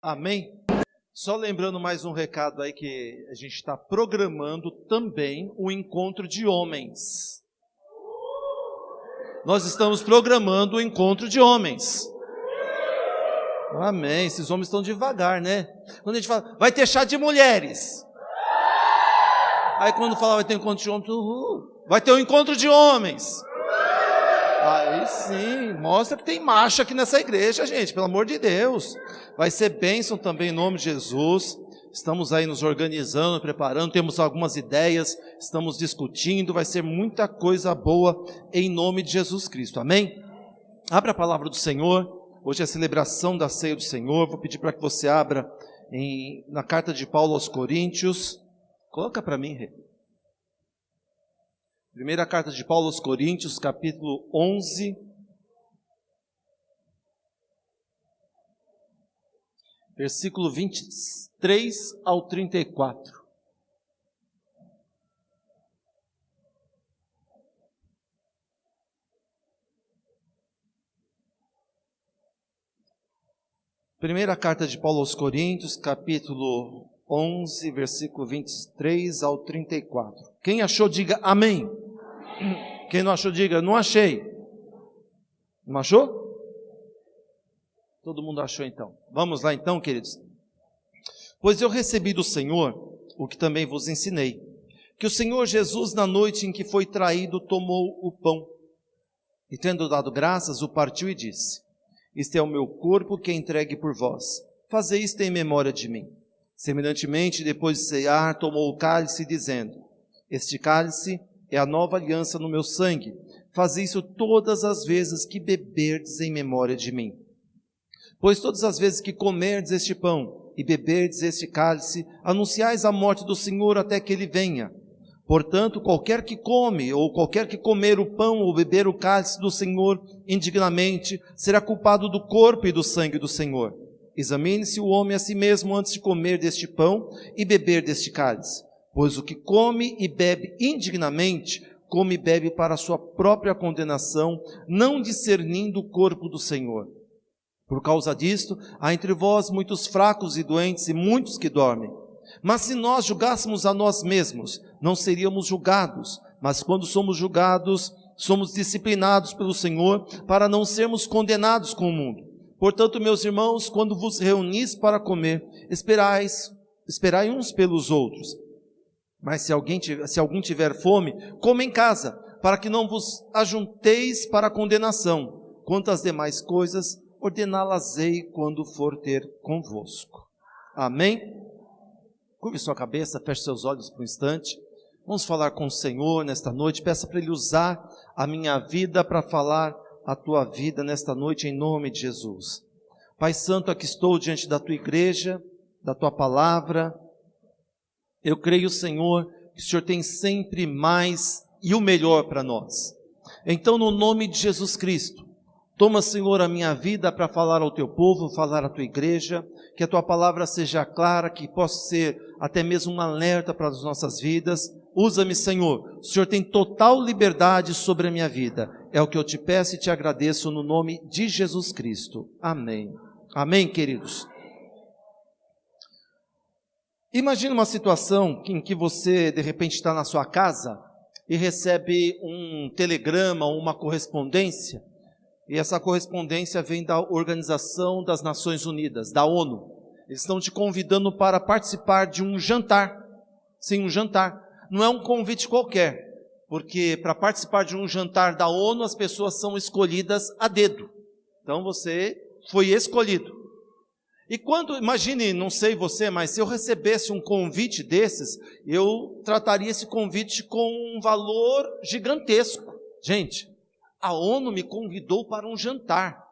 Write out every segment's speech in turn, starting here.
Amém? Só lembrando mais um recado aí que a gente está programando também o encontro de homens. Nós estamos programando o encontro de homens. Amém. Esses homens estão devagar, né? Quando a gente fala, vai ter chá de mulheres. Aí quando fala vai ter encontro de homens, vai ter um encontro de homens. Aí sim, mostra que tem macho aqui nessa igreja, gente, pelo amor de Deus. Vai ser bênção também em nome de Jesus. Estamos aí nos organizando, preparando, temos algumas ideias, estamos discutindo, vai ser muita coisa boa em nome de Jesus Cristo, amém? Abra a palavra do Senhor, hoje é a celebração da ceia do Senhor, vou pedir para que você abra na carta de Paulo aos Coríntios, coloca para mim, Rê. Primeira carta de Paulo aos Coríntios, capítulo 11, versículo 23 ao 34. Primeira carta de Paulo aos Coríntios, capítulo 11, versículo 23 ao 34. Quem achou, diga amém. Quem não achou, diga, não achei. Não achou? Todo mundo achou então. Vamos lá então, queridos. Pois eu recebi do Senhor o que também vos ensinei, que o Senhor Jesus, na noite em que foi traído, tomou o pão, e tendo dado graças, o partiu e disse: Este é o meu corpo que é entregue por vós. Fazei isto em memória de mim. Semelhantemente, depois de cear, tomou o cálice, dizendo: Este cálice é a nova aliança no meu sangue. Fazei isso todas as vezes que beberdes em memória de mim. Pois todas as vezes que comerdes este pão e beberdes este cálice, anunciais a morte do Senhor até que ele venha. Portanto, qualquer que come ou qualquer que comer o pão ou beber o cálice do Senhor indignamente, será culpado do corpo e do sangue do Senhor. Examine-se o homem a si mesmo antes de comer deste pão e beber deste cálice. Pois o que come e bebe indignamente, come e bebe para a sua própria condenação, não discernindo o corpo do Senhor. Por causa disto, há entre vós muitos fracos e doentes e muitos que dormem. Mas se nós julgássemos a nós mesmos, não seríamos julgados. Mas quando somos julgados, somos disciplinados pelo Senhor, para não sermos condenados com o mundo. Portanto, meus irmãos, quando vos reunis para comer, esperai uns pelos outros. Mas se algum tiver fome, coma em casa, para que não vos ajunteis para a condenação. Quanto às demais coisas, ordená-las-ei quando for ter convosco. Amém? Curve sua cabeça, feche seus olhos por um instante. Vamos falar com o Senhor nesta noite. Peça para Ele usar a minha vida para falar a tua vida nesta noite, em nome de Jesus. Pai Santo, aqui estou diante da tua igreja, da tua palavra. Eu creio, Senhor, que o Senhor tem sempre mais e o melhor para nós. Então, no nome de Jesus Cristo, toma, Senhor, a minha vida para falar ao teu povo, falar à tua igreja, que a tua palavra seja clara, que possa ser até mesmo um alerta para as nossas vidas. Usa-me, Senhor. O Senhor tem total liberdade sobre a minha vida. É o que eu te peço e te agradeço no nome de Jesus Cristo. Amém. Amém, queridos. Imagina uma situação em que você, de repente, está na sua casa e recebe um telegrama ou uma correspondência, e essa correspondência vem da Organização das Nações Unidas, da ONU. Eles estão te convidando para participar de um jantar. Sim, um jantar. Não é um convite qualquer, porque para participar de um jantar da ONU, as pessoas são escolhidas a dedo. Então você foi escolhido. E quando, imagine, não sei você, mas se eu recebesse um convite desses, eu trataria esse convite com um valor gigantesco. Gente, a ONU me convidou para um jantar,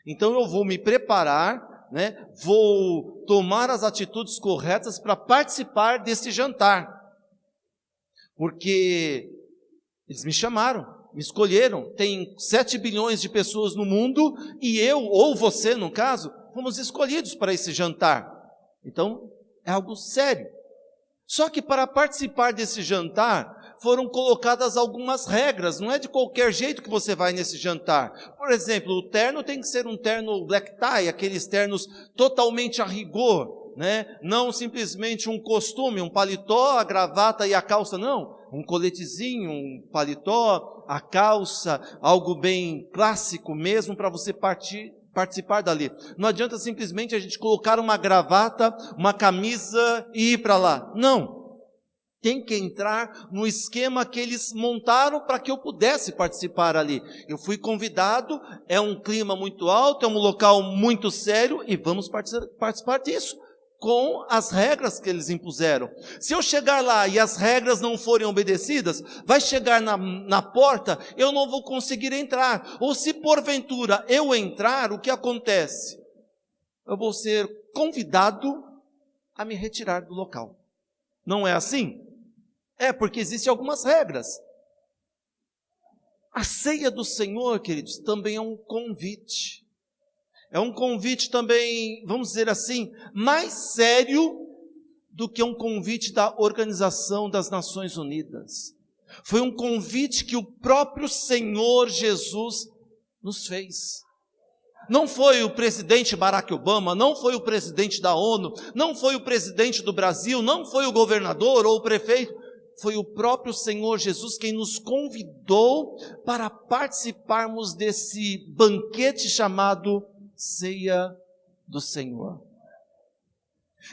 então eu vou me preparar, vou tomar as atitudes corretas para participar desse jantar, porque eles me chamaram, me escolheram. Tem 7 bilhões de pessoas no mundo, e eu, ou você no caso, fomos escolhidos para esse jantar. Então, é algo sério. Só que para participar desse jantar, foram colocadas algumas regras, não é de qualquer jeito que você vai nesse jantar. Por exemplo, o terno tem que ser um terno black tie, aqueles ternos totalmente a rigor, né? Não simplesmente um costume, um paletó, a gravata e a calça, não. Um coletezinho, um paletó, a calça, algo bem clássico mesmo para você participar dali. Não adianta simplesmente a gente colocar uma gravata, uma camisa e ir para lá. Não. Tem que entrar no esquema que eles montaram para que eu pudesse participar ali. Eu fui convidado, é um clima muito alto, é um local muito sério e vamos participar disso, com as regras que eles impuseram. Se eu chegar lá e as regras não forem obedecidas, vai chegar na porta, eu não vou conseguir entrar. Ou se porventura eu entrar, o que acontece? Eu vou ser convidado a me retirar do local. Não é assim? É, porque existem algumas regras. A ceia do Senhor, queridos, também é um convite. É um convite também, vamos dizer assim, mais sério do que um convite da Organização das Nações Unidas. Foi um convite que o próprio Senhor Jesus nos fez. Não foi o presidente Barack Obama, não foi o presidente da ONU, não foi o presidente do Brasil, não foi o governador ou o prefeito. Foi o próprio Senhor Jesus quem nos convidou para participarmos desse banquete chamado Ceia do Senhor.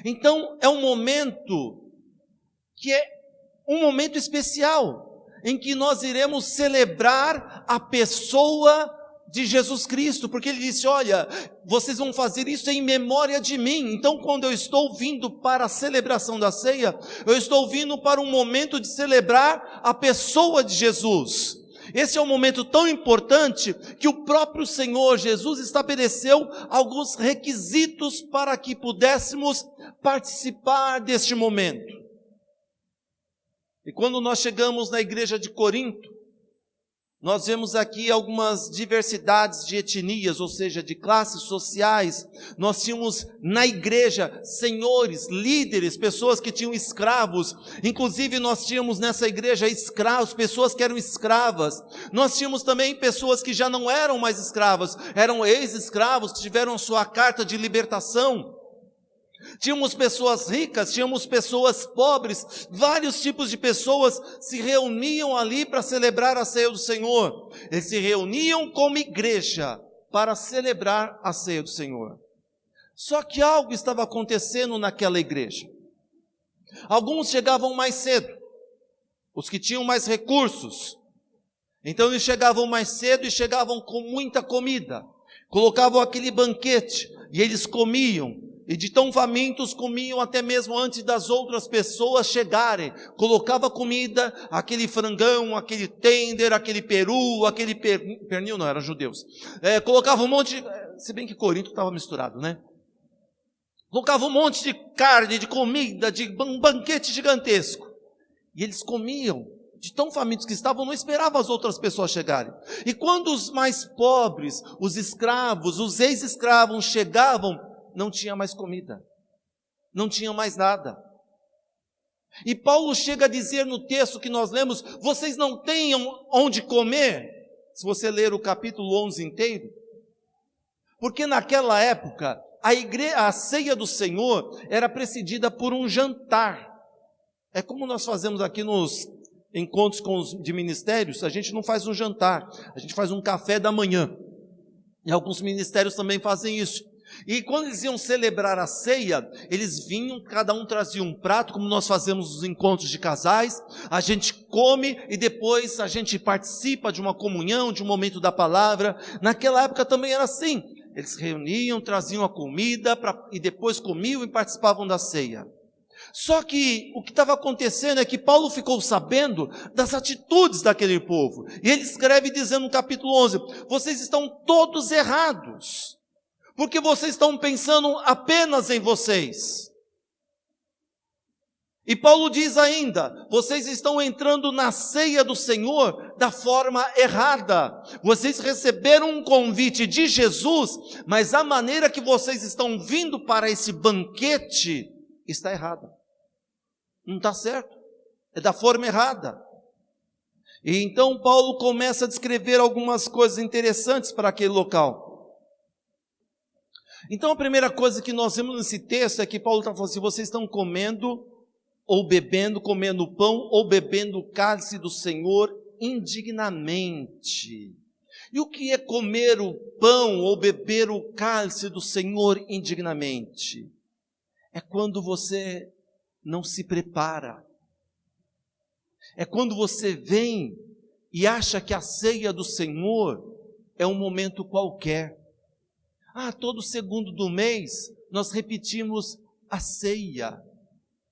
Então, é um momento que é um momento especial, em que nós iremos celebrar a pessoa de Jesus Cristo, porque Ele disse, olha, vocês vão fazer isso em memória de mim. Então, quando eu estou vindo para a celebração da ceia, eu estou vindo para um momento de celebrar a pessoa de Jesus. Esse é um momento tão importante que o próprio Senhor Jesus estabeleceu alguns requisitos para que pudéssemos participar deste momento. E quando nós chegamos na igreja de Corinto, nós vemos aqui algumas diversidades de etnias, ou seja, de classes sociais. Nós tínhamos na igreja senhores, líderes, pessoas que tinham escravos. Inclusive nós tínhamos nessa igreja escravos, pessoas que eram escravas. Nós tínhamos também pessoas que já não eram mais escravas, eram ex-escravos que tiveram sua carta de libertação. Tínhamos pessoas ricas, tínhamos pessoas pobres, vários tipos de pessoas se reuniam ali para celebrar a ceia do Senhor. Eles se reuniam como igreja para celebrar a ceia do Senhor. Só que algo estava acontecendo naquela igreja. Alguns chegavam mais cedo, os que tinham mais recursos. Então eles chegavam mais cedo e chegavam com muita comida. Colocavam aquele banquete e eles comiam. E de tão famintos comiam até mesmo antes das outras pessoas chegarem. Colocava comida, aquele frangão, aquele tender, aquele peru, aquele pernil, não, eram judeus. Colocava um monte, se bem que Corinto estava misturado, né? Colocava um monte de carne, de comida, de um banquete gigantesco. E eles comiam, de tão famintos que estavam, não esperavam as outras pessoas chegarem. E quando os mais pobres, os escravos, os ex-escravos chegavam, não tinha mais comida, não tinha mais nada. E Paulo chega a dizer no texto que nós lemos, vocês não têm onde comer? Se você ler o capítulo 11 inteiro. Porque naquela época, a ceia do Senhor era precedida por um jantar. É como nós fazemos aqui nos encontros de ministérios, a gente não faz um jantar, a gente faz um café da manhã. E alguns ministérios também fazem isso. E quando eles iam celebrar a ceia, eles vinham, cada um trazia um prato, como nós fazemos nos encontros de casais, a gente come e depois a gente participa de uma comunhão, de um momento da palavra. Naquela época também era assim, eles se reuniam, traziam a comida e depois comiam e participavam da ceia. Só que o que estava acontecendo é que Paulo ficou sabendo das atitudes daquele povo, e ele escreve dizendo no capítulo 11, vocês estão todos errados, porque vocês estão pensando apenas em vocês. E Paulo diz ainda, vocês estão entrando na ceia do Senhor da forma errada. Vocês receberam um convite de Jesus, mas a maneira que vocês estão vindo para esse banquete está errada. Não está certo. É da forma errada. E então Paulo começa a descrever algumas coisas interessantes para aquele local. Então a primeira coisa que nós vemos nesse texto é que Paulo está falando assim: vocês estão comendo ou bebendo, comendo pão ou bebendo o cálice do Senhor indignamente. E o que é comer o pão ou beber o cálice do Senhor indignamente? É quando você não se prepara. É quando você vem e acha que a ceia do Senhor é um momento qualquer. Todo segundo do mês nós repetimos a ceia.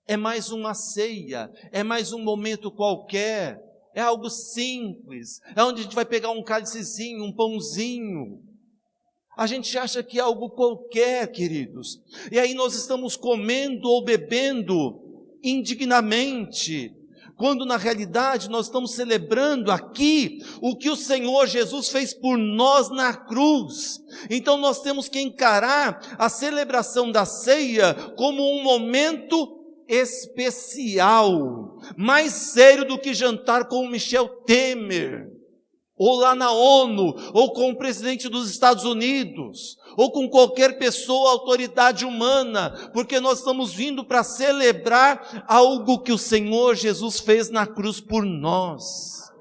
É mais uma ceia, é mais um momento qualquer. É algo simples, é onde a gente vai pegar um cálicezinho, um pãozinho. A gente acha que é algo qualquer, queridos. E aí nós estamos comendo ou bebendo indignamente, quando na realidade nós estamos celebrando aqui o que o Senhor Jesus fez por nós na cruz. Então nós temos que encarar a celebração da ceia como um momento especial, mais sério do que jantar com o Michel Temer, ou lá na ONU, ou com o presidente dos Estados Unidos, ou com qualquer pessoa, autoridade humana, porque nós estamos vindo para celebrar algo que o Senhor Jesus fez na cruz por nós.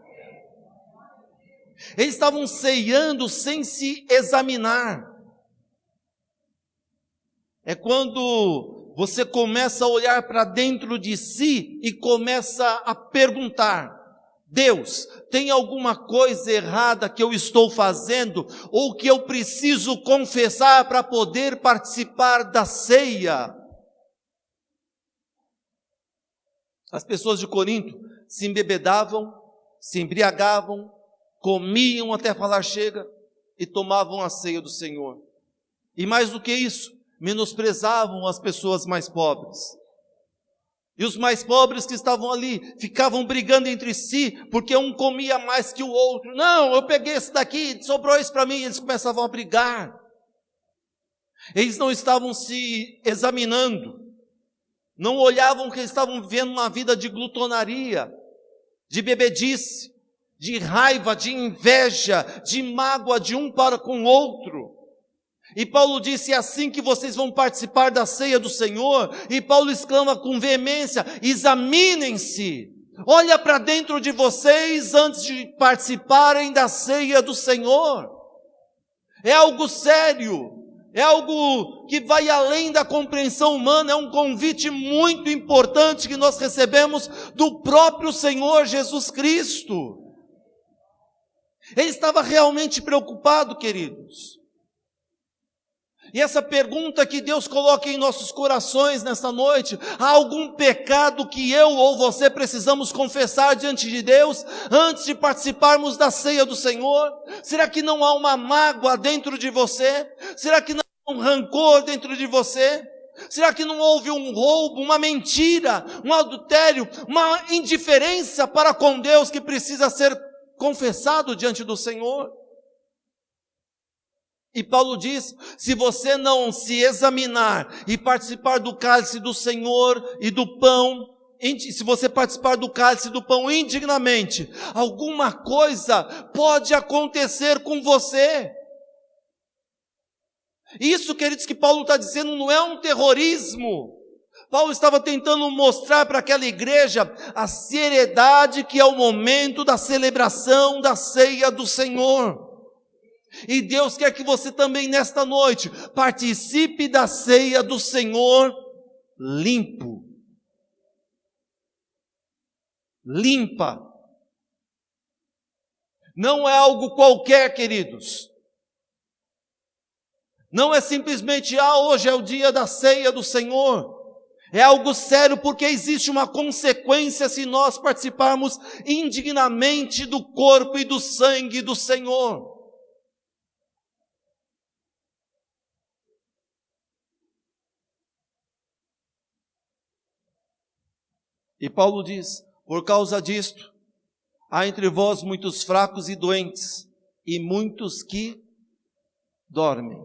Eles estavam ceando sem se examinar. É quando você começa a olhar para dentro de si e começa a perguntar: Deus, tem alguma coisa errada que eu estou fazendo ou que eu preciso confessar para poder participar da ceia? As pessoas de Corinto se embebedavam, se embriagavam, comiam até falar chega e tomavam a ceia do Senhor. E mais do que isso, menosprezavam as pessoas mais pobres. E os mais pobres que estavam ali ficavam brigando entre si, porque um comia mais que o outro. Não, eu peguei esse daqui, sobrou esse para mim. Eles começavam a brigar. Eles não estavam se examinando, não olhavam que eles estavam vivendo uma vida de glutonaria, de bebedice, de raiva, de inveja, de mágoa de um para com o outro. E Paulo disse: é assim que vocês vão participar da ceia do Senhor. E Paulo exclama com veemência: examinem-se, olha para dentro de vocês antes de participarem da ceia do Senhor. É algo sério, é algo que vai além da compreensão humana, é um convite muito importante que nós recebemos do próprio Senhor Jesus Cristo. Ele estava realmente preocupado, queridos. E essa pergunta que Deus coloca em nossos corações nesta noite: há algum pecado que eu ou você precisamos confessar diante de Deus antes de participarmos da ceia do Senhor? Será que não há uma mágoa dentro de você? Será que não há um rancor dentro de você? Será que não houve um roubo, uma mentira, um adultério, uma indiferença para com Deus que precisa ser confessado diante do Senhor? E Paulo diz: se você não se examinar e participar do cálice do Senhor e do pão, se você participar do cálice e do pão indignamente, alguma coisa pode acontecer com você. Isso, queridos, que Paulo está dizendo não é um terrorismo. Paulo estava tentando mostrar para aquela igreja a seriedade que é o momento da celebração da ceia do Senhor. E Deus quer que você também nesta noite participe da ceia do Senhor limpo. Limpa. Não é algo qualquer, queridos. Não é simplesmente: hoje é o dia da ceia do Senhor. É algo sério, porque existe uma consequência se nós participarmos indignamente do corpo e do sangue do Senhor. E Paulo diz: por causa disto, há entre vós muitos fracos e doentes, e muitos que dormem.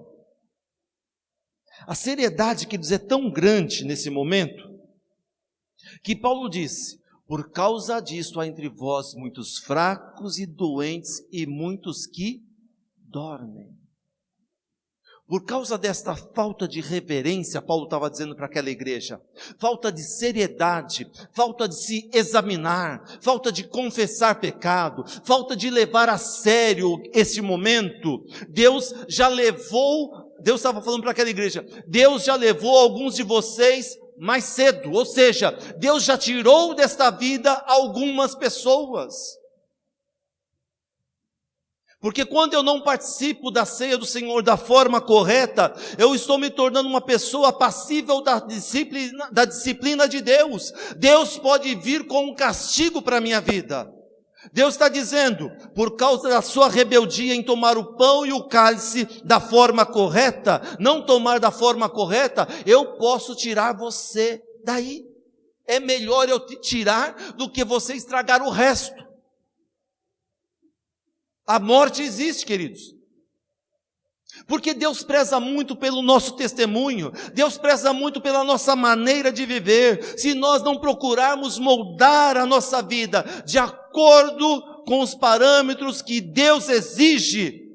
A seriedade, queridos, é tão grande nesse momento, que Paulo disse: Por causa disso há entre vós muitos fracos e doentes e muitos que dormem. Por causa desta falta de reverência, Paulo estava dizendo para aquela igreja, falta de seriedade, falta de se examinar, falta de confessar pecado, falta de levar a sério esse momento, Deus estava falando para aquela igreja, Deus já levou alguns de vocês mais cedo, ou seja, Deus já tirou desta vida algumas pessoas. Porque quando eu não participo da ceia do Senhor da forma correta, eu estou me tornando uma pessoa passível da disciplina de Deus. Deus pode vir com um castigo para a minha vida. Deus está dizendo, por causa da sua rebeldia em tomar o pão e o cálice da forma correta, não tomar da forma correta, eu posso tirar você daí. É melhor eu te tirar do que você estragar o resto. A morte existe, queridos, porque Deus preza muito pelo nosso testemunho, Deus preza muito pela nossa maneira de viver. Se nós não procurarmos moldar a nossa vida de acordo com os parâmetros que Deus exige,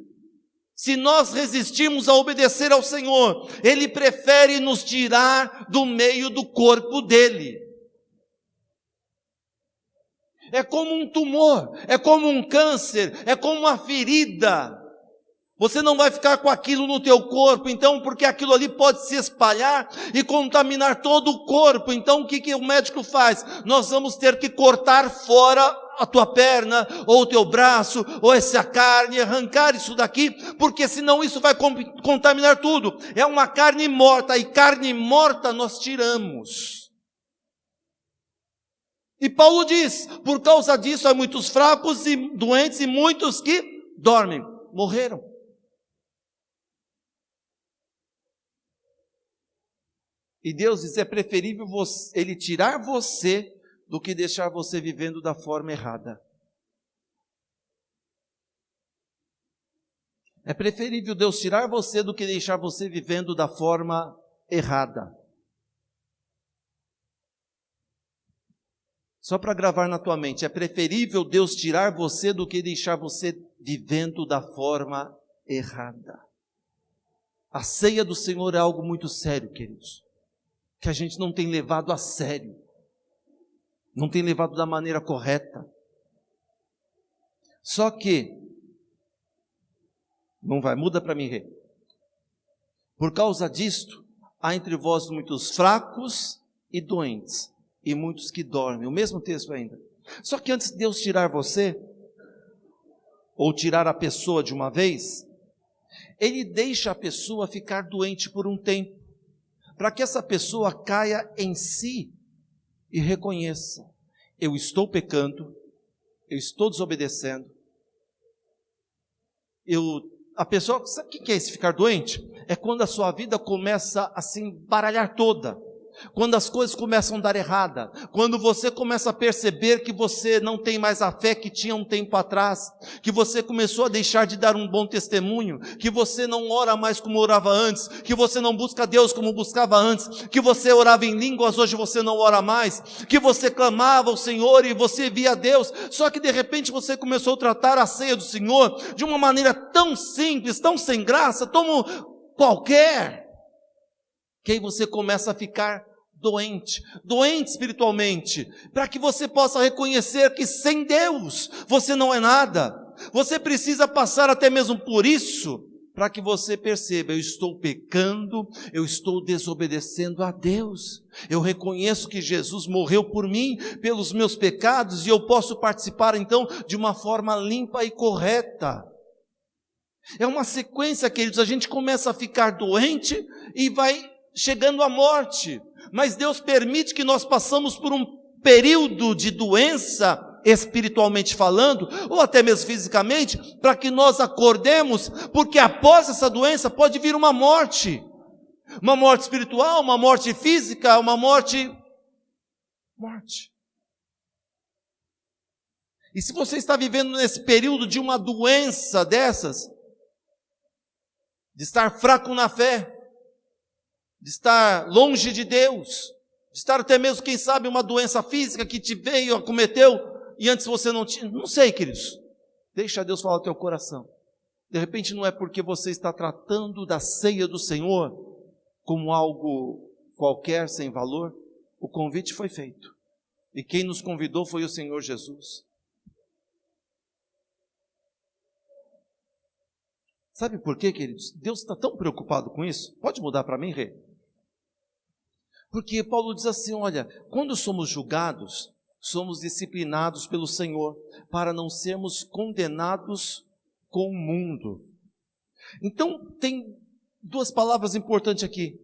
se nós resistirmos a obedecer ao Senhor, Ele prefere nos tirar do meio do corpo dEle. É como um tumor, é como um câncer, é como uma ferida. Você não vai ficar com aquilo no teu corpo, então, porque aquilo ali pode se espalhar e contaminar todo o corpo. Então, o que o médico faz? Nós vamos ter que cortar fora a tua perna, ou o teu braço, ou essa carne, arrancar isso daqui, porque senão isso vai contaminar tudo. É uma carne morta, e carne morta nós tiramos. E Paulo diz, por causa disso há muitos fracos e doentes e muitos que dormem, morreram. E Deus diz, é preferível Ele tirar você do que deixar você vivendo da forma errada. É preferível Deus tirar você do que deixar você vivendo da forma errada. Só para gravar na tua mente, é preferível Deus tirar você do que deixar você vivendo da forma errada. A ceia do Senhor é algo muito sério, queridos, que a gente não tem levado a sério, não tem levado da maneira correta. Só que, não vai, muda para mim, rei. Por causa disto, há entre vós muitos fracos e doentes, e muitos que dormem. O mesmo texto ainda. Só que antes de Deus tirar você, ou tirar a pessoa de uma vez, Ele deixa a pessoa ficar doente por um tempo, para que essa pessoa caia em si e reconheça, eu estou pecando, eu estou desobedecendo. A pessoa, sabe o que é esse ficar doente? É quando a sua vida começa a se embaralhar toda. Quando as coisas começam a dar errada, quando você começa a perceber que você não tem mais a fé que tinha um tempo atrás, que você começou a deixar de dar um bom testemunho, que você não ora mais como orava antes, que você não busca Deus como buscava antes, que você orava em línguas, hoje você não ora mais, que você clamava ao Senhor e você via Deus, só que de repente você começou a tratar a ceia do Senhor de uma maneira tão simples, tão sem graça, tão qualquer, que aí você começa a ficar doente espiritualmente, para que você possa reconhecer que sem Deus você não é nada. Você precisa passar até mesmo por isso, para que você perceba, eu estou pecando, eu estou desobedecendo a Deus. Eu reconheço que Jesus morreu por mim, pelos meus pecados, e eu posso participar então de uma forma limpa e correta. É uma sequência, queridos, a gente começa a ficar doente e vai chegando à morte, mas Deus permite que nós passamos por um período de doença, espiritualmente falando, ou até mesmo fisicamente, para que nós acordemos, porque após essa doença pode vir uma morte espiritual, uma morte física, uma morte. E se você está vivendo nesse período de uma doença dessas, de estar fraco na fé, de estar longe de Deus, estar até mesmo, quem sabe, uma doença física que te veio, acometeu, e antes você não tinha, não sei, queridos. Deixa Deus falar ao teu coração. De repente não é porque você está tratando da ceia do Senhor como algo qualquer, sem valor. O convite foi feito. E quem nos convidou foi o Senhor Jesus. Sabe por quê, queridos? Deus está tão preocupado com isso. Pode mudar para mim, Rê? Porque Paulo diz assim, olha, quando somos julgados, somos disciplinados pelo Senhor, para não sermos condenados com o mundo. Então, tem duas palavras importantes aqui.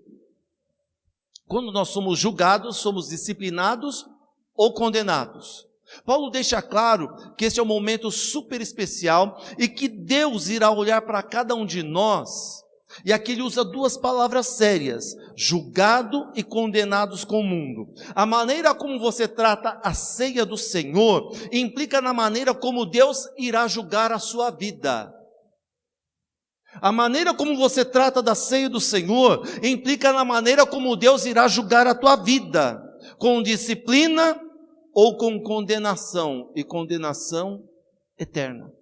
Quando nós somos julgados, somos disciplinados ou condenados. Paulo deixa claro que esse é um momento super especial e que Deus irá olhar para cada um de nós. E aqui ele usa duas palavras sérias, julgado e condenados com o mundo. A maneira como você trata a ceia do Senhor implica na maneira como Deus irá julgar a sua vida. A maneira como você trata da ceia do Senhor implica na maneira como Deus irá julgar a tua vida, com disciplina ou com condenação, e condenação eterna.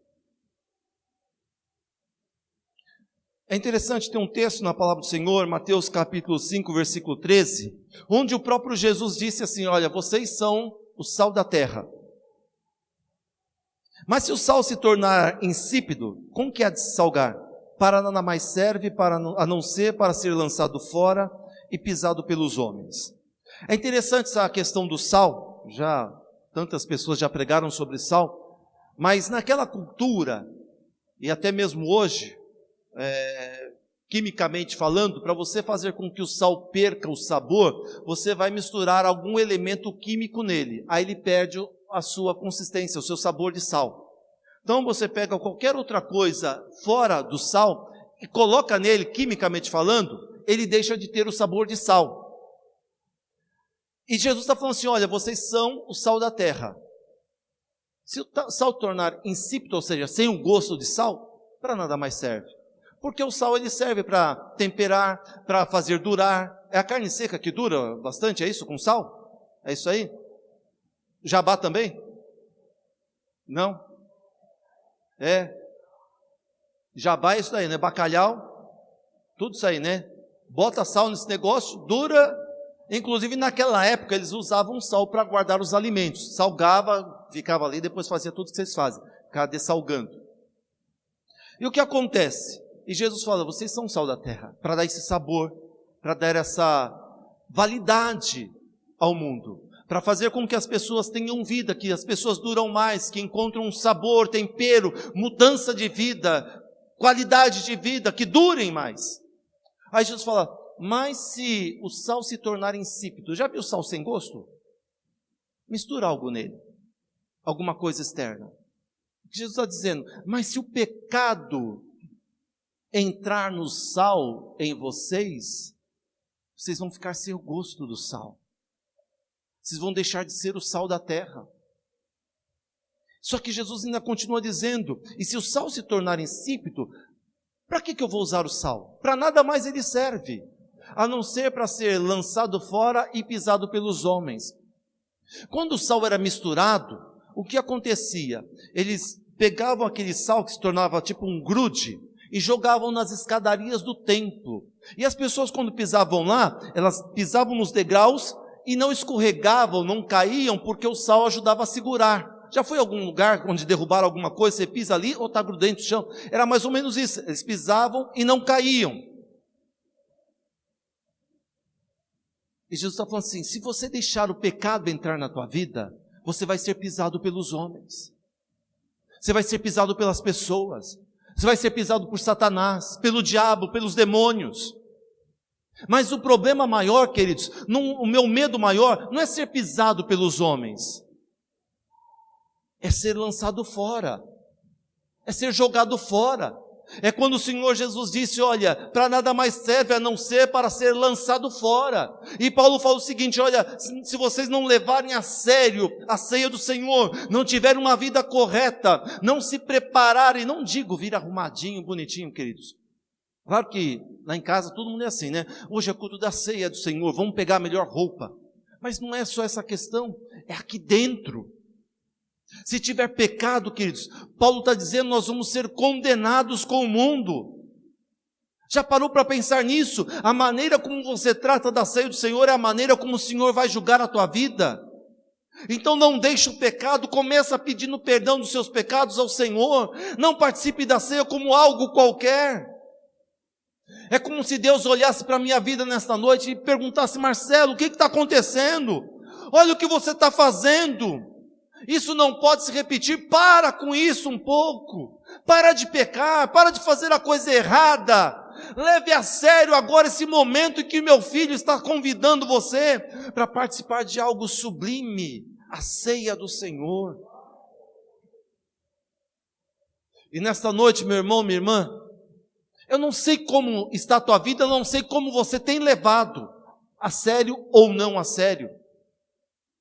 É interessante ter um texto na palavra do Senhor, Mateus capítulo 5, versículo 13, onde o próprio Jesus disse assim, olha, vocês são o sal da terra. Mas se o sal se tornar insípido, com que há de se salgar? Para nada mais serve, a não ser para ser lançado fora e pisado pelos homens. É interessante essa questão do sal, tantas pessoas já pregaram sobre sal, mas naquela cultura, e até mesmo hoje, quimicamente falando, para você fazer com que o sal perca o sabor, você vai misturar algum elemento químico nele, aí ele perde a sua consistência, o seu sabor de sal. Então você pega qualquer outra coisa fora do sal e coloca nele, quimicamente falando, ele deixa de ter o sabor de sal. E Jesus está falando assim, olha, vocês são o sal da terra. Se o sal tornar insípido, ou seja, sem o gosto de sal, para nada mais serve. Porque o sal ele serve para temperar, para fazer durar. É a carne seca que dura bastante, é isso, com sal? É isso aí? Jabá também? Não? Jabá é isso daí, né? Bacalhau, tudo isso aí, né? Bota sal nesse negócio, dura. Inclusive naquela época eles usavam sal para guardar os alimentos. Salgava, ficava ali, depois fazia tudo que vocês fazem, ficava dessalgando. E o que acontece? E Jesus fala, vocês são o sal da terra, para dar esse sabor, para dar essa validade ao mundo, para fazer com que as pessoas tenham vida, que as pessoas duram mais, que encontram um sabor, tempero, mudança de vida, qualidade de vida, que durem mais. Aí Jesus fala, mas se o sal se tornar insípido, já viu o sal sem gosto? Mistura algo nele, alguma coisa externa. Jesus está dizendo, mas se o pecado entrar no sal em vocês, vocês vão ficar sem o gosto do sal. Vocês vão deixar de ser o sal da terra. Só que Jesus ainda continua dizendo, e se o sal se tornar insípido, para que eu vou usar o sal? Para nada mais ele serve, a não ser para ser lançado fora e pisado pelos homens. Quando o sal era misturado, o que acontecia? Eles pegavam aquele sal que se tornava tipo um grude e jogavam nas escadarias do templo. E as pessoas, quando pisavam lá, elas pisavam nos degraus e não escorregavam, não caíam, porque o sal ajudava a segurar. Já foi a algum lugar onde derrubaram alguma coisa, você pisa ali ou está grudento no chão? Era mais ou menos isso, eles pisavam e não caíam. E Jesus está falando assim, se você deixar o pecado entrar na tua vida, você vai ser pisado pelos homens. Você vai ser pisado pelas pessoas. Você vai ser pisado por Satanás, pelo diabo, pelos demônios. Mas o problema maior, queridos, o meu medo maior, não é ser pisado pelos homens. É ser lançado fora. É ser jogado fora. É quando o Senhor Jesus disse, olha, para nada mais serve a não ser para ser lançado fora. E Paulo fala o seguinte, olha, se vocês não levarem a sério a ceia do Senhor, não tiverem uma vida correta, não se prepararem, não digo vir arrumadinho, bonitinho, queridos. Claro que lá em casa todo mundo é assim, né? Hoje é culto da ceia do Senhor, vamos pegar a melhor roupa, Mas não é só essa questão, é aqui dentro. Se tiver pecado, queridos, Paulo está dizendo, nós vamos ser condenados com o mundo. Já parou para pensar nisso? A maneira como você trata da ceia do Senhor é a maneira como o Senhor vai julgar a tua vida. Então não deixe o pecado, começa pedindo perdão dos seus pecados ao Senhor. Não participe da ceia como algo qualquer. É como se Deus olhasse para a minha vida nesta noite e perguntasse: Marcelo, o que está acontecendo? Olha o que você está fazendo. Isso não pode se repetir. Para com isso um pouco. Para de pecar, para de fazer a coisa errada. Leve a sério agora esse momento em que meu filho está convidando você para participar de algo sublime, a ceia do Senhor. E nesta noite, meu irmão, minha irmã, eu não sei como está a tua vida, eu não sei como você tem levado a sério ou não a sério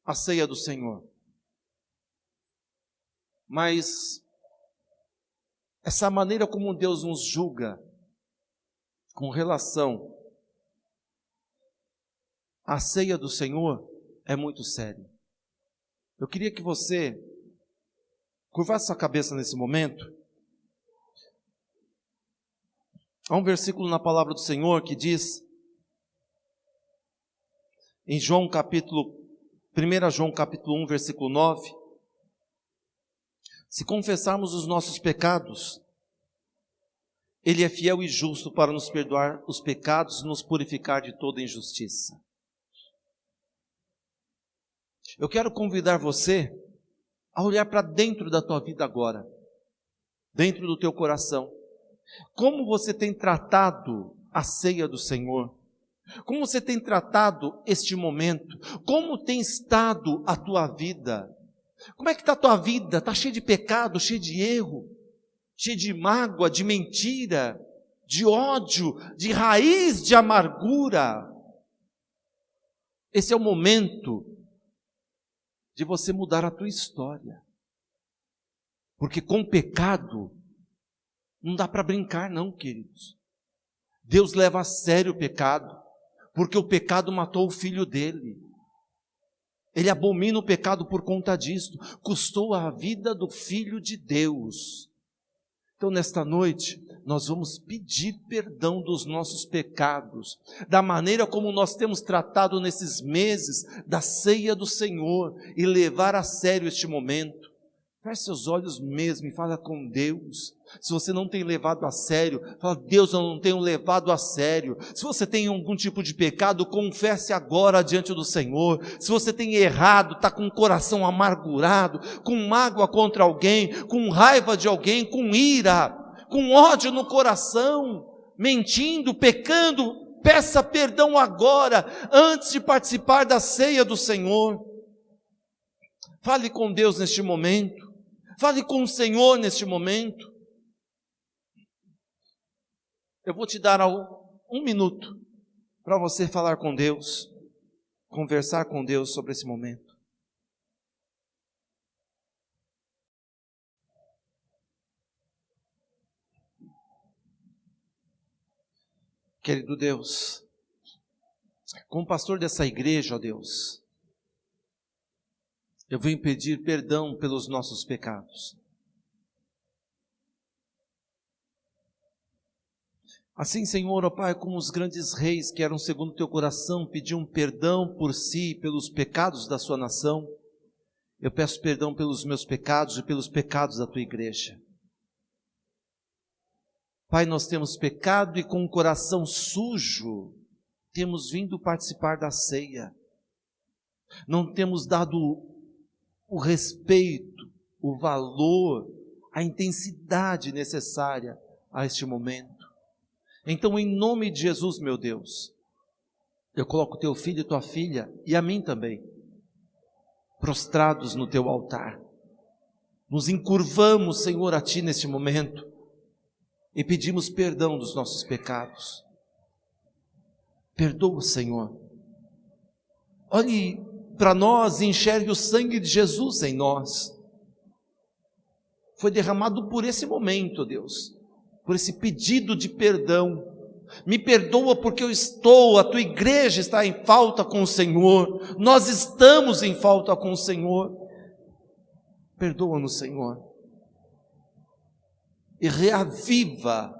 a ceia do Senhor. Mas essa maneira como Deus nos julga com relação à ceia do Senhor é muito sério. Eu queria que você curvasse sua cabeça nesse momento. Há um versículo na palavra do Senhor que diz, em 1 João capítulo 1, versículo 9, se confessarmos os nossos pecados, Ele é fiel e justo para nos perdoar os pecados e nos purificar de toda injustiça. Eu quero convidar você a olhar para dentro da tua vida agora, dentro do teu coração. Como você tem tratado a ceia do Senhor? Como você tem tratado este momento? Como tem estado a tua vida? Como é que está a tua vida? Está cheia de pecado, cheia de erro, cheia de mágoa, de mentira, de ódio, de raiz de amargura? Esse é o momento de você mudar a tua história. Porque com o pecado não dá para brincar não, queridos. Deus leva a sério o pecado, porque o pecado matou o filho dele. Ele abomina o pecado por conta disso. Custou a vida do Filho de Deus. Então, nesta noite, nós vamos pedir perdão dos nossos pecados, da maneira como nós temos tratado nesses meses da ceia do Senhor, e levar a sério este momento. Feche seus olhos mesmo e fala com Deus. Se você não tem levado a sério, fala: Deus, eu não tenho levado a sério. Se você tem algum tipo de pecado, confesse agora diante do Senhor. Se você tem errado, está com o coração amargurado, com mágoa contra alguém, com raiva de alguém, com ira, com ódio no coração, mentindo, pecando, peça perdão agora, antes de participar da ceia do Senhor. Fale com Deus neste momento. Fale com o Senhor neste momento. Eu vou te dar um minuto para você falar com Deus, conversar com Deus sobre esse momento. Querido Deus, como pastor dessa igreja, ó Deus, eu venho pedir perdão pelos nossos pecados. Assim, Senhor, ó Pai, como os grandes reis que eram segundo o teu coração, pediam perdão por si e pelos pecados da sua nação, eu peço perdão pelos meus pecados e pelos pecados da tua igreja. Pai, nós temos pecado e com o coração sujo, temos vindo participar da ceia. Não temos dado o respeito, o valor, a intensidade necessária a este momento. Então, em nome de Jesus, meu Deus, eu coloco teu filho e tua filha, e a mim também, prostrados no teu altar. Nos encurvamos, Senhor, a ti neste momento, e pedimos perdão dos nossos pecados. Perdoa, Senhor. Olhe para nós e enxergue o sangue de Jesus em nós. Foi derramado por esse momento, Deus, por esse pedido de perdão, Me perdoa porque a tua igreja está em falta com o Senhor, nós estamos em falta com o Senhor. Perdoa-nos, Senhor, e reaviva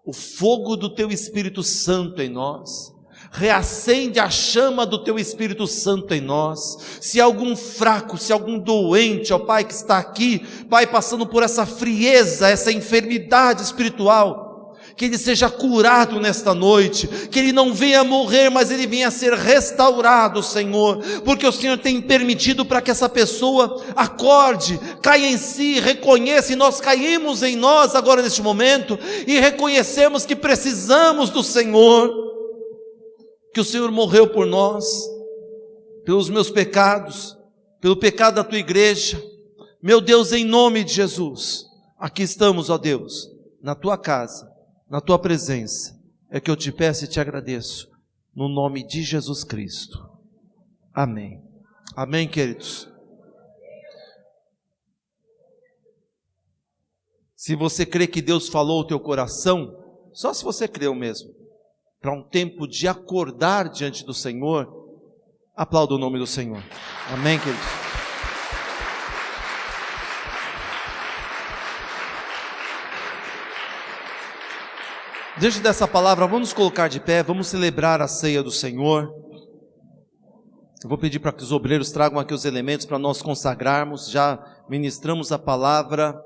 o fogo do teu Espírito Santo em nós. Reacende a chama do teu Espírito Santo em nós. Se algum fraco, se algum doente, ó Pai, que está aqui, Pai, passando por essa frieza, essa enfermidade espiritual, que ele seja curado nesta noite, que ele não venha morrer, mas ele venha ser restaurado, Senhor, porque o Senhor tem permitido para que essa pessoa acorde, caia em si, reconheça, e nós caímos em nós agora neste momento, e reconhecemos que precisamos do Senhor, que o Senhor morreu por nós, pelos meus pecados, pelo pecado da tua igreja. Meu Deus, em nome de Jesus, aqui estamos, ó Deus, na tua casa, na tua presença, é que eu te peço e te agradeço, no nome de Jesus Cristo. Amém. Amém, queridos. Se você crê que Deus falou ao teu coração, só se você creu mesmo, para um tempo de acordar diante do Senhor, aplauda o nome do Senhor. Amém, queridos. Diante dessa palavra, vamos nos colocar de pé, vamos celebrar a ceia do Senhor. Eu vou pedir para que os obreiros tragam aqui os elementos para nós consagrarmos. Já ministramos a palavra.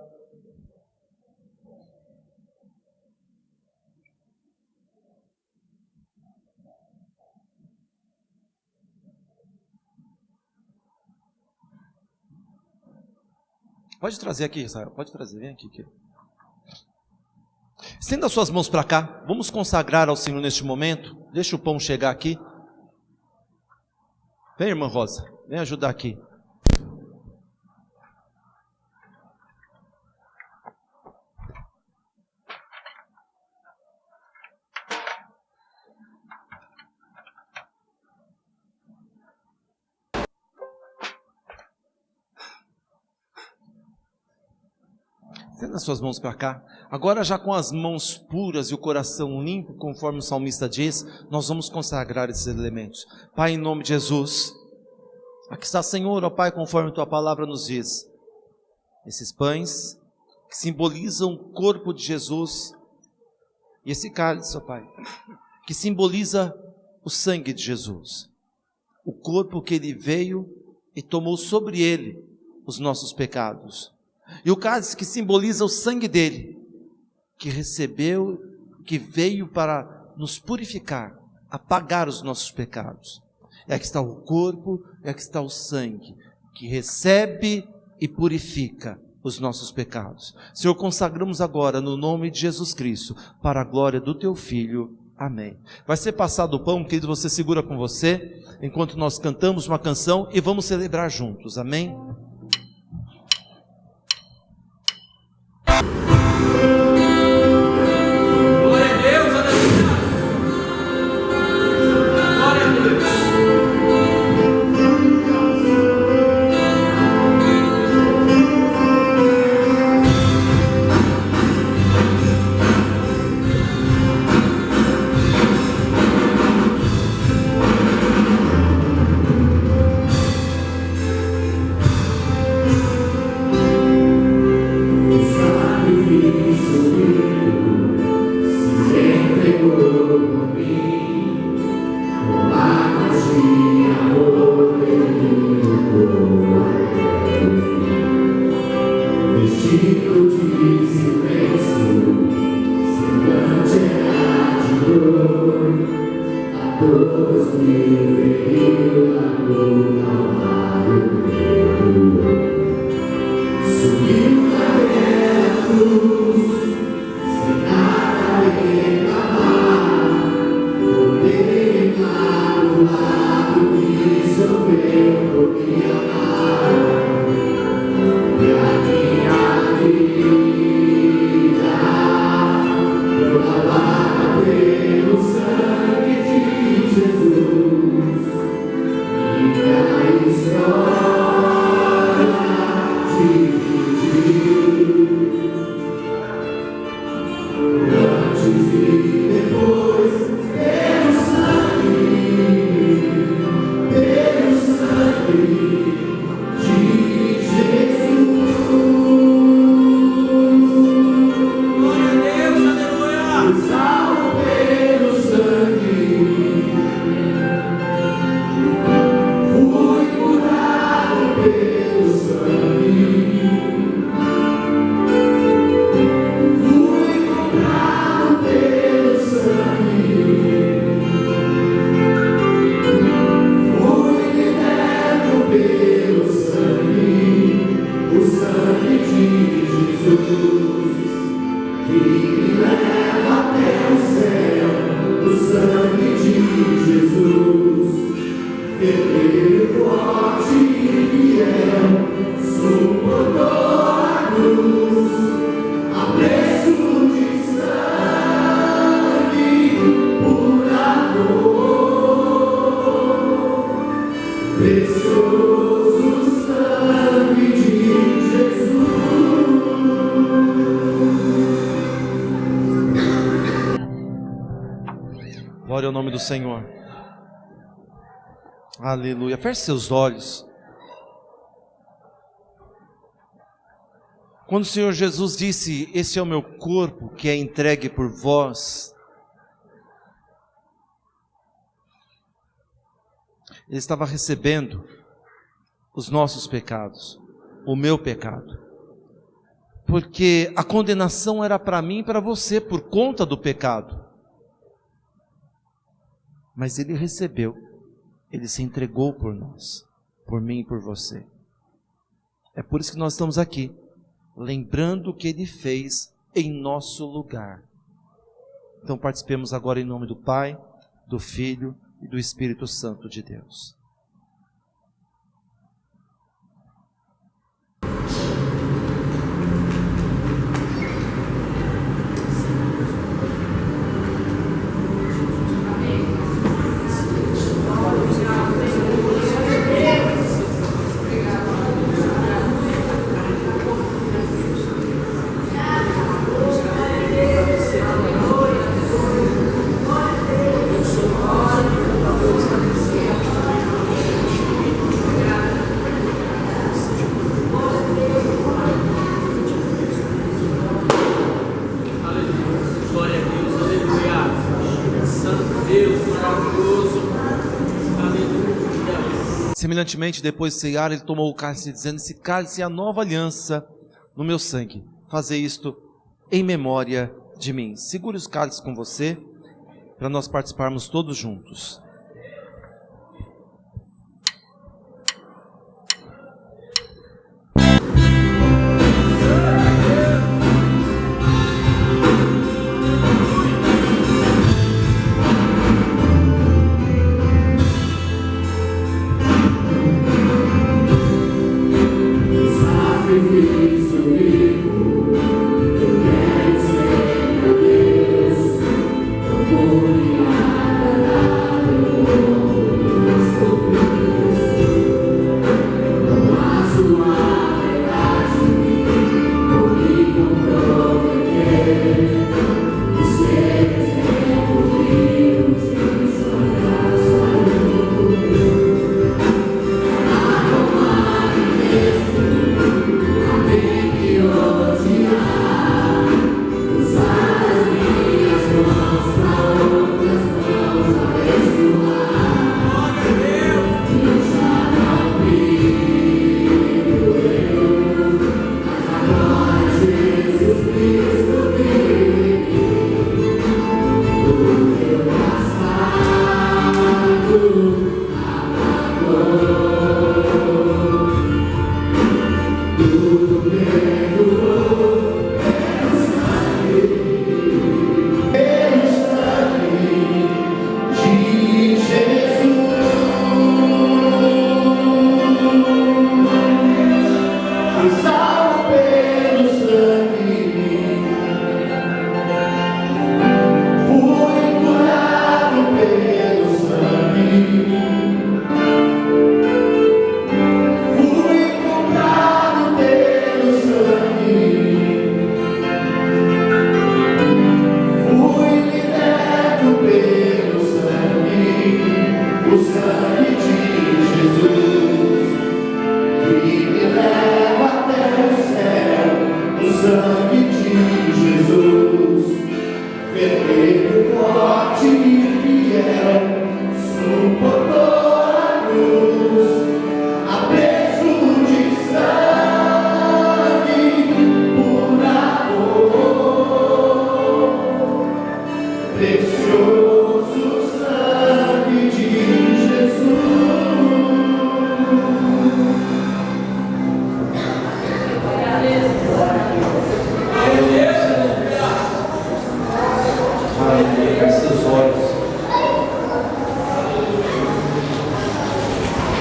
Pode trazer aqui, Israel, pode trazer, vem aqui. Estenda suas mãos para cá, vamos consagrar ao Senhor neste momento. Deixa o pão chegar aqui. Vem, irmã Rosa, vem ajudar aqui. Estenda suas mãos para cá. Agora, já com as mãos puras e o coração limpo, conforme o salmista diz, nós vamos consagrar esses elementos. Pai, em nome de Jesus, aqui está, Senhor, ó Pai, conforme tua palavra nos diz, esses pães que simbolizam o corpo de Jesus, e esse cálice, ó Pai, que simboliza o sangue de Jesus, o corpo que ele veio e tomou sobre ele os nossos pecados. E o cálice que simboliza o sangue dele, que recebeu, que veio para nos purificar, apagar os nossos pecados. E aqui está o corpo, e aqui está o sangue, que recebe e purifica os nossos pecados. Senhor, consagramos agora no nome de Jesus Cristo, para a glória do teu Filho. Amém. Vai ser passado o pão, querido, você segura com você, enquanto nós cantamos uma canção e vamos celebrar juntos. Amém? Glória ao nome do Senhor. Aleluia. Feche seus olhos. Quando o Senhor Jesus disse: "Esse é o meu corpo que é entregue por vós", Ele estava recebendo os nossos pecados, o meu pecado. Porque a condenação era para mim e para você por conta do pecado. Mas Ele recebeu, Ele se entregou por nós, por mim e por você. É por isso que nós estamos aqui, lembrando o que Ele fez em nosso lugar. Então participemos agora em nome do Pai, do Filho e do Espírito Santo de Deus. Semelhantemente, depois de ceiar, Ele tomou o cálice, dizendo: "Esse cálice é a nova aliança no meu sangue. Fazei isto em memória de mim." Segure os cálices com você, para nós participarmos todos juntos. Glória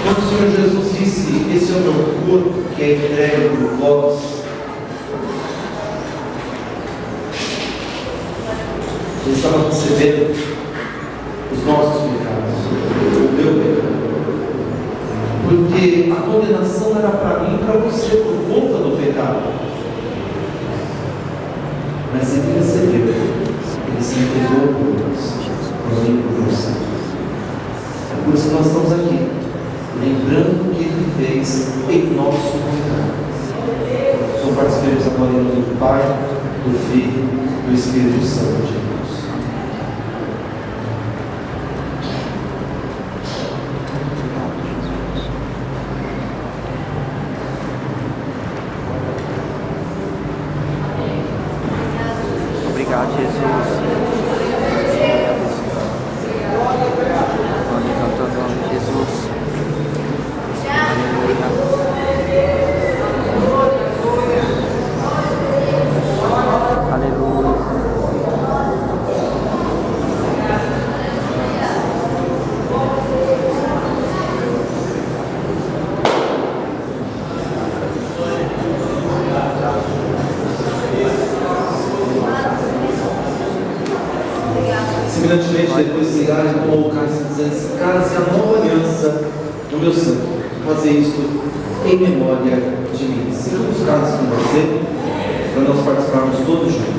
Quando o Senhor Jesus disse: esse é o meu corpo que é entregue por vós, Ele estava recebendo os nossos pecados, o meu pecado. Porque a condenação era para mim e para você por conta do pecado. Mas Ele recebeu, Ele se entregou por nós, por mim e por você. É por isso que nós estamos aqui, lembrando o que Ele fez em nosso lugar. Só participemos agora em nome do Pai, do Filho e do Espírito Santo de Deus. Obrigado, Jesus. Glorificando o nome de Jesus. Aleluia. Aleluia. Semelhantemente, depois de cegarem, tomou o cálice, dizendo assim: cálice é a nova aliança no meu sangue. Fazer isto em memória de mim. Sigamos os cálices com você, para nós participarmos todos juntos.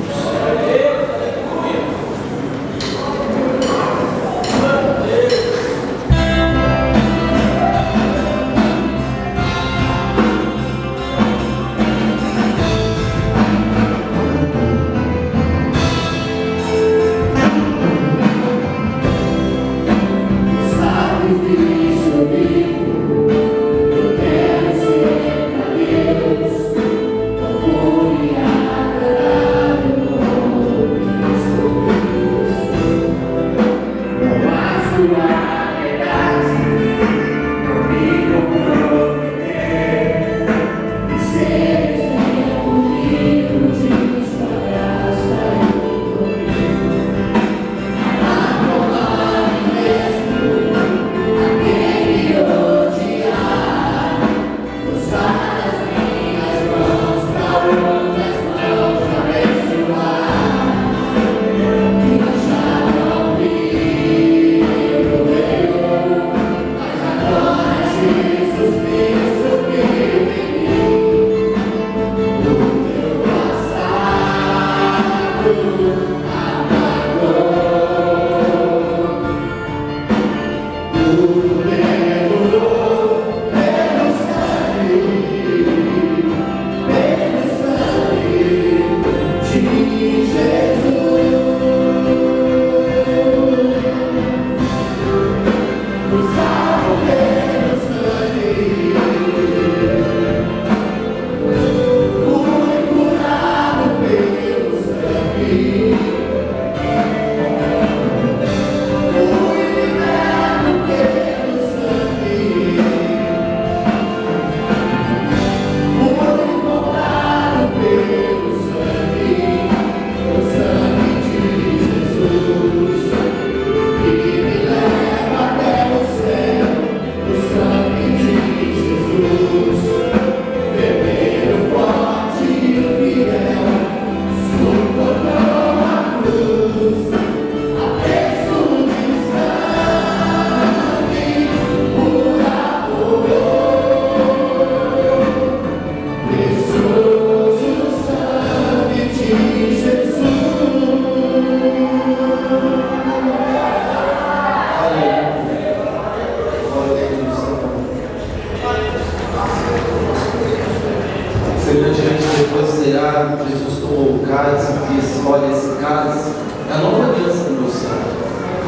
Semelhantemente, depois de cear, Jesus tomou o cálice e disse: olha, esse cálice é a nova aliança do meu sangue.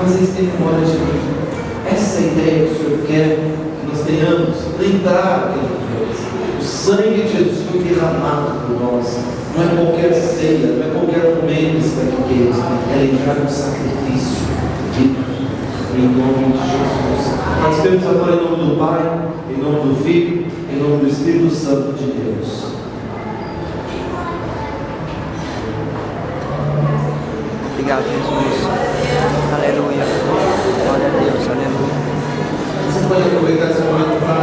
Fazer isso em memória de mim. Essa é a ideia que o Senhor quer que nós tenhamos, lembrar que Ele fez. O sangue de Jesus foi derramado por nós. Não é qualquer ceia, não é qualquer momento isso daqui, é lembrar do sacrifício feito em nome de Jesus. Nós temos agora em nome do Pai, em nome do Filho, em nome do Espírito Santo de Deus. Obrigado, Jesus. Aleluia. Glória a Deus. Aleluia. Você pode aproveitar esse momento para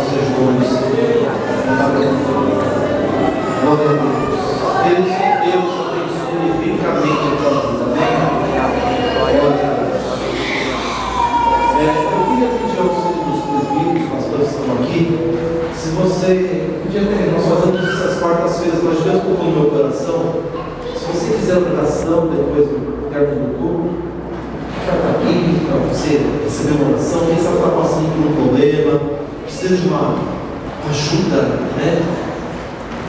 seja o nome do Senhor. Glória a Deus. Deus abençoe ricamente a tua vida. Amém? Glória a Deus. Eu queria pedir ao Senhor dos presbíteros, os pastores que estão aqui, se você podia ter, nós fazemos essas quartas-feiras, mas Deus colocou no meu coração, se você quiser oração depois do término do culto, já está aqui para você receber uma oração, quem sabe está passando por um problema, precisa de uma ajuda, né?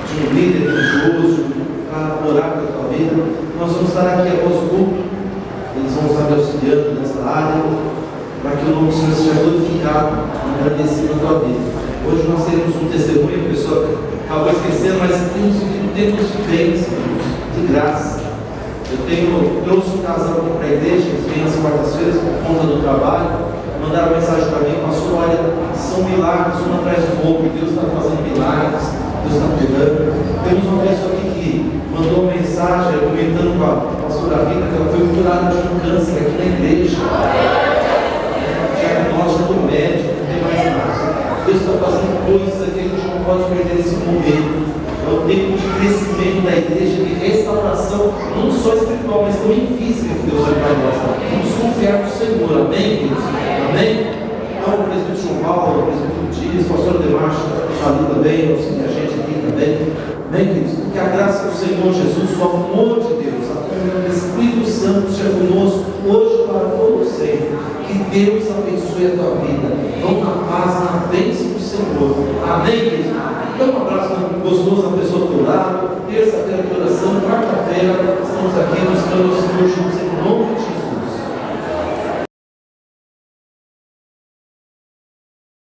De um líder religioso, para orar pela tua vida. Nós vamos estar aqui após o culto, eles vão estar me auxiliando nessa área, para que o nome do Senhor seja glorificado e agradecido na tua vida. Hoje nós teremos um testemunho, a pessoa acabou esquecendo, mas temos vivido tempos de bênção, de graça. Eu trouxe um casal aqui para a igreja, eles vêm nas quartas-feiras por conta do trabalho, mandaram mensagem para mim, pastor, olha, são milagres, um atrás do outro, Deus está fazendo milagres, Deus está cuidando. Temos uma pessoa aqui que mandou uma mensagem comentando com a pastora Rita que ela foi curada de um câncer aqui na igreja. Diagnóstico do médico, não tem mais nada. Deus está fazendo coisas aqui, a gente não pode perder esse momento. É o tempo de crescimento da igreja, de restauração, não só espiritual, mas também física que Deus vai para nós. Vamos confiar no Senhor, amém, queridos? Amém? Então, o presidente João Paulo, o presidente Dias, o pastor Demarcho está ali também, auxilia a gente aqui também. Amém, queridos? Que a graça do Senhor Jesus, o amor de Deus, a comunhão do Espírito Santo seja conosco, hoje para todo sempre. Que Deus abençoe a tua vida. Vamos na paz, na bênção do Senhor. Amém, queridos? Dá um abraço gostoso